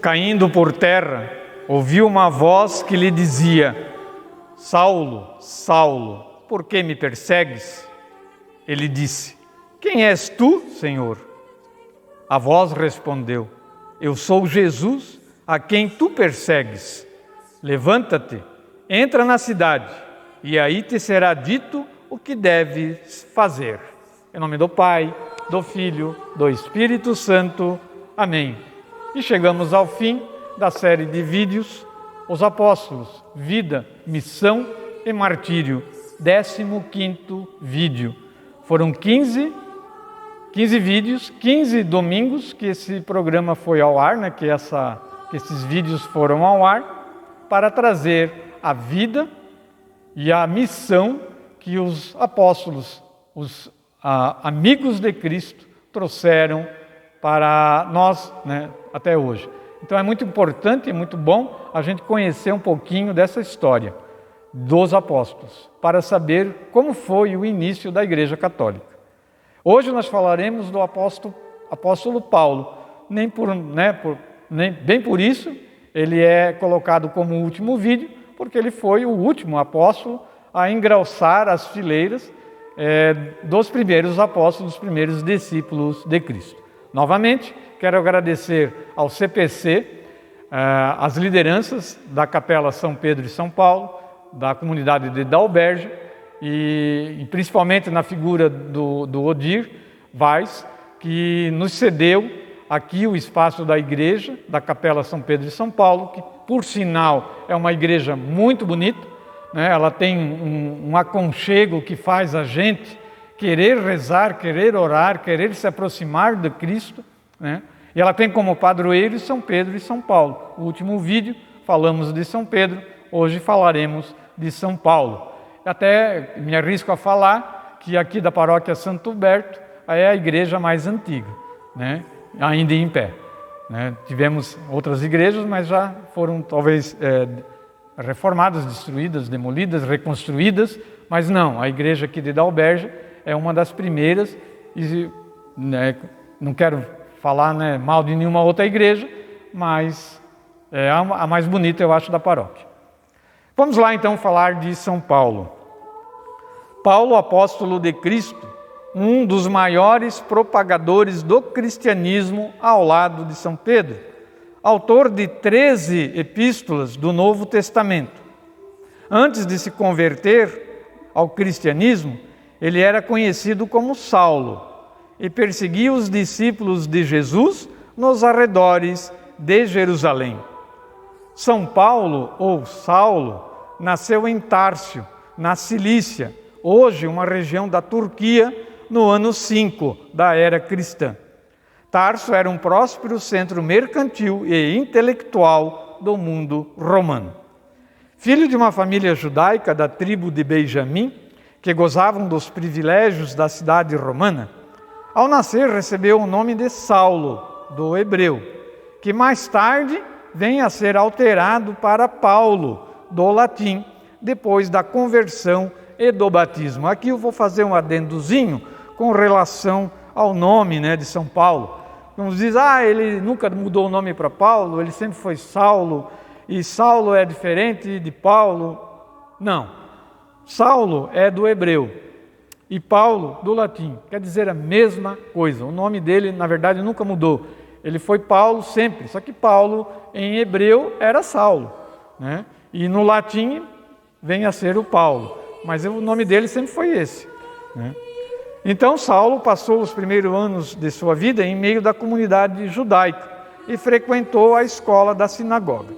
caindo por terra, ouviu uma voz que lhe dizia: Saulo, Saulo, por que me persegues? Ele disse: Quem és tu, Senhor? A voz respondeu: Eu sou Jesus, a quem tu persegues. Levanta-te, entra na cidade, e aí te será dito o que deves fazer. Em nome do Pai, do Filho, do Espírito Santo. Amém. E chegamos ao fim da série de vídeos, Os Apóstolos, Vida, Missão e Martírio, 15º vídeo. Foram 15 vídeos, 15 domingos que esse programa foi ao ar, né? que esses vídeos foram ao ar, para trazer a vida e a missão que os apóstolos, os amigos de Cristo, trouxeram para nós, né, até hoje. Então é muito importante e muito bom a gente conhecer um pouquinho dessa história dos apóstolos, para saber como foi o início da Igreja Católica. Hoje nós falaremos do apóstolo Paulo, bem por isso ele é colocado como o último vídeo, porque ele foi o último apóstolo a engrossar as fileiras dos primeiros apóstolos, dos primeiros discípulos de Cristo. Novamente, quero agradecer ao CPC, as lideranças da Capela São Pedro e São Paulo, da comunidade de Dalberge, e principalmente na figura do Odir Vaz, que nos cedeu aqui o espaço da igreja, da Capela São Pedro e São Paulo, que por sinal é uma igreja muito bonita, né? Ela tem um aconchego que faz a gente querer rezar, querer orar, querer se aproximar de Cristo, né? E ela tem como padroeiro São Pedro e São Paulo. No último vídeo falamos de São Pedro, hoje falaremos de São Paulo. Até me arrisco a falar que aqui da paróquia Santo Huberto é a igreja mais antiga, né? Ainda em pé, né? Tivemos outras igrejas, mas já foram talvez reformadas, destruídas, demolidas, reconstruídas, mas não, a igreja aqui de Dalberge é uma das primeiras, e né, não quero falar, né, mal de nenhuma outra igreja, mas é a mais bonita, eu acho, da paróquia. Vamos lá então falar de São Paulo. Paulo, apóstolo de Cristo, um dos maiores propagadores do cristianismo ao lado de São Pedro, autor de 13 epístolas do Novo Testamento. Antes de se converter ao cristianismo, ele era conhecido como Saulo e perseguia os discípulos de Jesus nos arredores de Jerusalém. São Paulo, ou Saulo, nasceu em Tárcio, na Cilícia, hoje uma região da Turquia, no ano 5 da era cristã. Tarso era um próspero centro mercantil e intelectual do mundo romano. Filho de uma família judaica da tribo de Benjamim, que gozavam dos privilégios da cidade romana, ao nascer recebeu o nome de Saulo, do hebreu, que mais tarde vem a ser alterado para Paulo, do latim, depois da conversão e do batismo. Aqui eu vou fazer um adendozinho com relação ao nome, né, de São Paulo. Uns dizem, ele nunca mudou o nome para Paulo, ele sempre foi Saulo, e Saulo é diferente de Paulo. Não, Saulo é do hebreu e Paulo do latim, quer dizer a mesma coisa. O nome dele, na verdade, nunca mudou. Ele foi Paulo sempre, só que Paulo em hebreu era Saulo, né? E no latim vem a ser o Paulo, mas o nome dele sempre foi esse, né? Então Saulo passou os primeiros anos de sua vida em meio da comunidade judaica e frequentou a escola da sinagoga.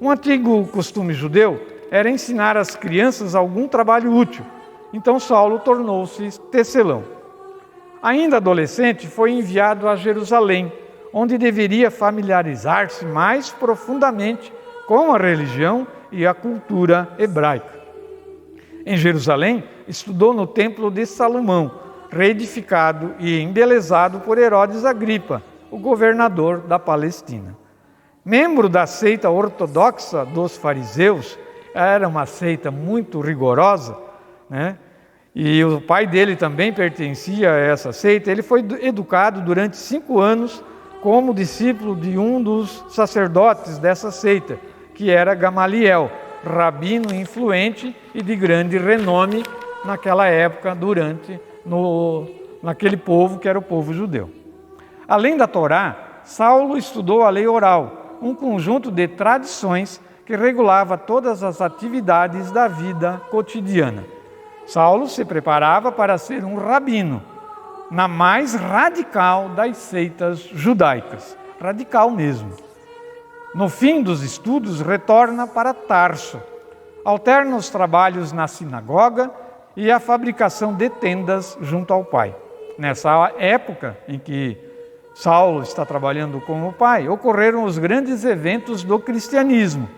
Um antigo costume judeu era ensinar às crianças algum trabalho útil, então Saulo tornou-se tecelão. Ainda adolescente, foi enviado a Jerusalém, onde deveria familiarizar-se mais profundamente com a religião e a cultura hebraica. Em Jerusalém, estudou no templo de Salomão, reedificado e embelezado por Herodes Agripa, o governador da Palestina. Membro da seita ortodoxa dos fariseus, era uma seita muito rigorosa, né? E o pai dele também pertencia a essa seita. Ele foi educado durante 5 anos como discípulo de um dos sacerdotes dessa seita, que era Gamaliel, rabino influente e de grande renome naquela época, naquele povo que era o povo judeu. Além da Torá, Saulo estudou a lei oral, um conjunto de tradições que regulava todas as atividades da vida cotidiana. Saulo se preparava para ser um rabino, na mais radical das seitas judaicas, radical mesmo. No fim dos estudos, retorna para Tarso, alterna os trabalhos na sinagoga e a fabricação de tendas junto ao pai. Nessa época em que Saulo está trabalhando com o pai, ocorreram os grandes eventos do cristianismo.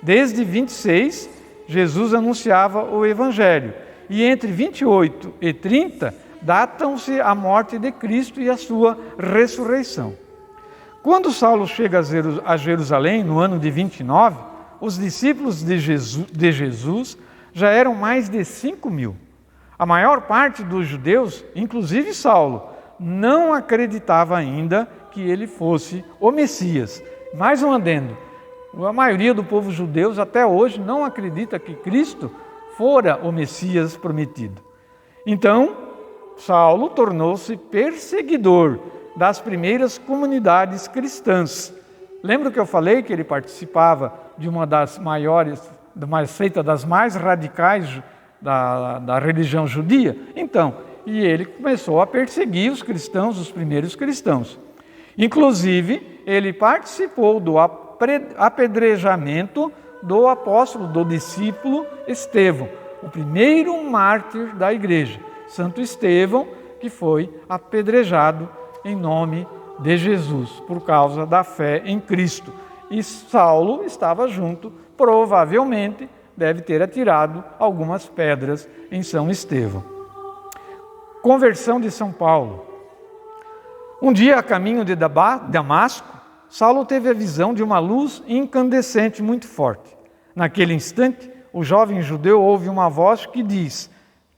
Desde 26, Jesus anunciava o Evangelho, e entre 28 e 30, datam-se a morte de Cristo e a sua ressurreição. Quando Saulo chega a Jerusalém, no ano de 29, os discípulos de Jesus já eram mais de 5.000. A maior parte dos judeus, inclusive Saulo, não acreditava ainda que ele fosse o Messias. Mais um adendo, a maioria do povo judeu até hoje não acredita que Cristo fora o Messias prometido. Então, Saulo tornou-se perseguidor das primeiras comunidades cristãs. Lembra que eu falei que ele participava de uma das maiores, de uma seita das mais radicais da religião judia? Então, e ele começou a perseguir os cristãos, os primeiros cristãos. Inclusive, ele participou do apedrejamento do apóstolo, do discípulo Estevão, o primeiro mártir da igreja, Santo Estevão, que foi apedrejado em nome de Jesus, por causa da fé em Cristo. E Saulo estava junto, provavelmente deve ter atirado algumas pedras em São Estevão. Conversão de São Paulo. Um dia, a caminho de Damasco, Saulo teve a visão de uma luz incandescente muito forte. Naquele instante, o jovem judeu ouve uma voz que diz: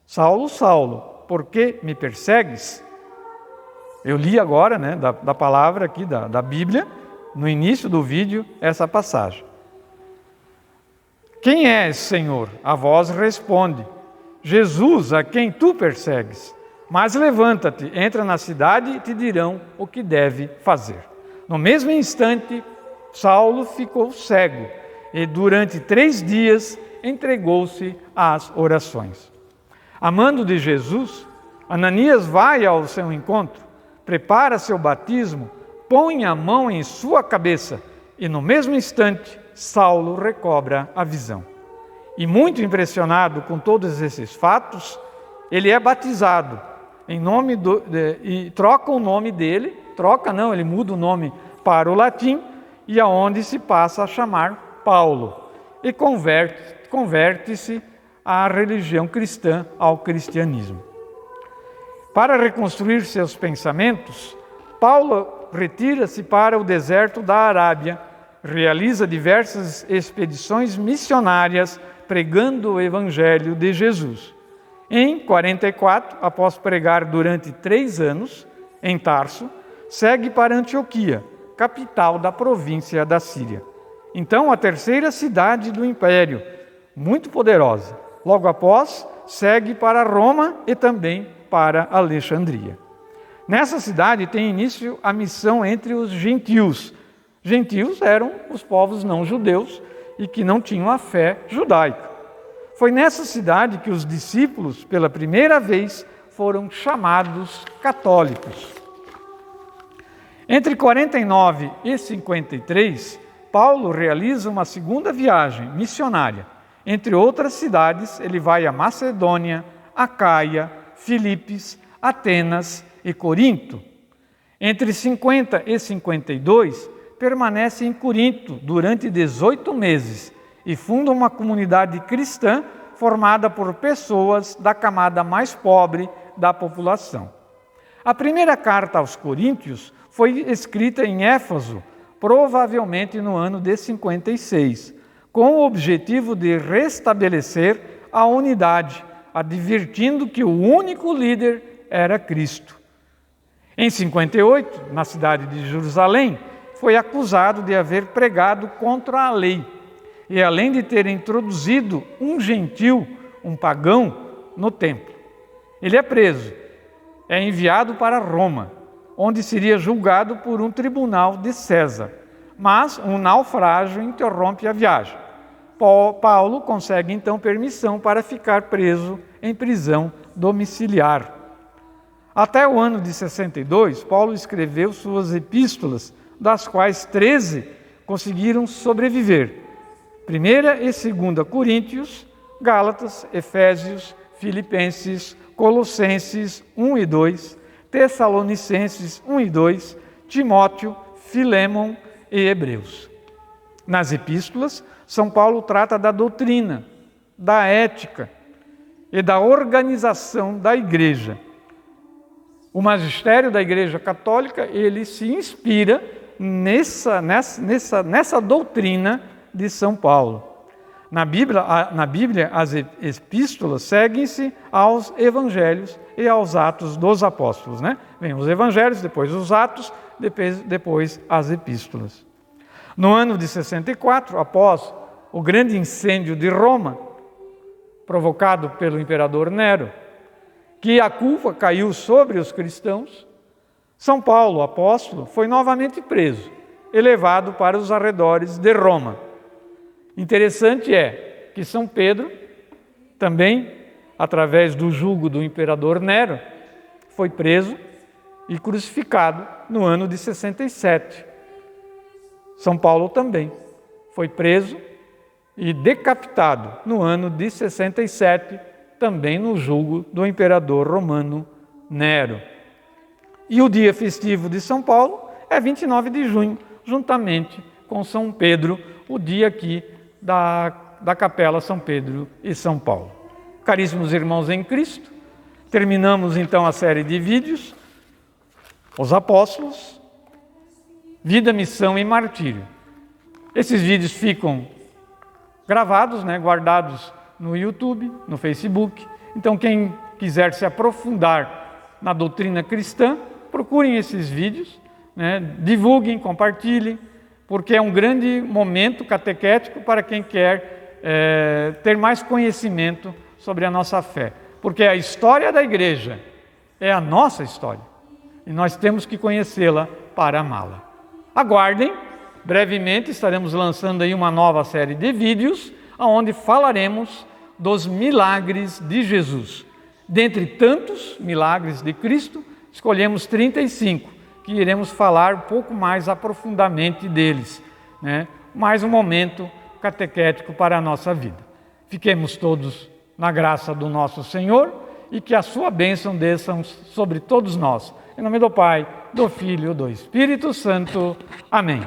Saulo, Saulo, por que me persegues? Eu li agora, da palavra aqui, da Bíblia, no início do vídeo, essa passagem. Quem és, Senhor? A voz responde: Jesus, a quem tu persegues. Mas levanta-te, entra na cidade e te dirão o que deve fazer. No mesmo instante, Saulo ficou cego e durante 3 dias entregou-se às orações. Amando de Jesus, Ananias vai ao seu encontro, prepara seu batismo, põe a mão em sua cabeça e no mesmo instante Saulo recobra a visão. E muito impressionado com todos esses fatos, ele é batizado em nome e troca o nome dele, ele muda o nome para o latim, e aonde se passa a chamar Paulo, e converte-se à religião cristã, ao cristianismo. Para reconstruir seus pensamentos, Paulo retira-se para o deserto da Arábia, realiza diversas expedições missionárias pregando o Evangelho de Jesus. Em 44, após pregar durante 3 anos em Tarso, segue para Antioquia, capital da província da Síria. Então, a terceira cidade do império, muito poderosa. Logo após, segue para Roma e também para Alexandria. Nessa cidade tem início a missão entre os gentios. Gentios eram os povos não judeus e que não tinham a fé judaica. Foi nessa cidade que os discípulos, pela primeira vez, foram chamados católicos. Entre 49 e 53, Paulo realiza uma segunda viagem missionária. Entre outras cidades, ele vai a Macedônia, Acaia, Filipos, Atenas e Corinto. Entre 50 e 52, permanece em Corinto durante 18 meses e funda uma comunidade cristã formada por pessoas da camada mais pobre da população. A primeira carta aos Coríntios foi escrita em Éfeso, provavelmente no ano de 56, com o objetivo de restabelecer a unidade, advertindo que o único líder era Cristo. Em 58, na cidade de Jerusalém, foi acusado de haver pregado contra a lei e, além de ter introduzido um gentil, um pagão, no templo. Ele é preso, é enviado para Roma, onde seria julgado por um tribunal de César. Mas um naufrágio interrompe a viagem. Paulo consegue então permissão para ficar preso em prisão domiciliar. Até o ano de 62, Paulo escreveu suas epístolas, das quais 13 conseguiram sobreviver. 1ª e 2ª Coríntios, Gálatas, Efésios, Filipenses, Colossenses 1 e 2, Tessalonicenses 1 e 2, Timóteo, Filemon e Hebreus. Nas epístolas, São Paulo trata da doutrina, da ética e da organização da igreja. O magistério da Igreja Católica, ele se inspira nessa doutrina de São Paulo. Na Bíblia, as epístolas seguem-se aos evangelhos e aos atos dos apóstolos, né? Vem os evangelhos, depois os atos, depois as epístolas. No ano de 64, após o grande incêndio de Roma, provocado pelo imperador Nero, que a culpa caiu sobre os cristãos, São Paulo, apóstolo, foi novamente preso e levado para os arredores de Roma. Interessante é que São Pedro, também através do jugo do imperador Nero, foi preso e crucificado no ano de 67. São Paulo também foi preso e decapitado no ano de 67, também no jugo do imperador romano Nero. E o dia festivo de São Paulo é 29 de junho, juntamente com São Pedro, o dia aqui da Capela São Pedro e São Paulo. Caríssimos irmãos em Cristo, terminamos então a série de vídeos, os apóstolos, vida, missão e martírio. Esses vídeos ficam gravados, guardados no YouTube, no Facebook. Então, quem quiser se aprofundar na doutrina cristã, procurem esses vídeos, divulguem, compartilhem, porque é um grande momento catequético para quem quer ter mais conhecimento sobre a nossa fé. Porque a história da igreja é a nossa história e nós temos que conhecê-la para amá-la. Aguardem, brevemente estaremos lançando aí uma nova série de vídeos, onde falaremos dos milagres de Jesus. Dentre tantos milagres de Cristo, escolhemos 35, que iremos falar um pouco mais aprofundadamente deles, mais um momento catequético para a nossa vida. Fiquemos todos na graça do nosso Senhor e que a sua bênção desça sobre todos nós. Em nome do Pai, do Filho e do Espírito Santo. Amém.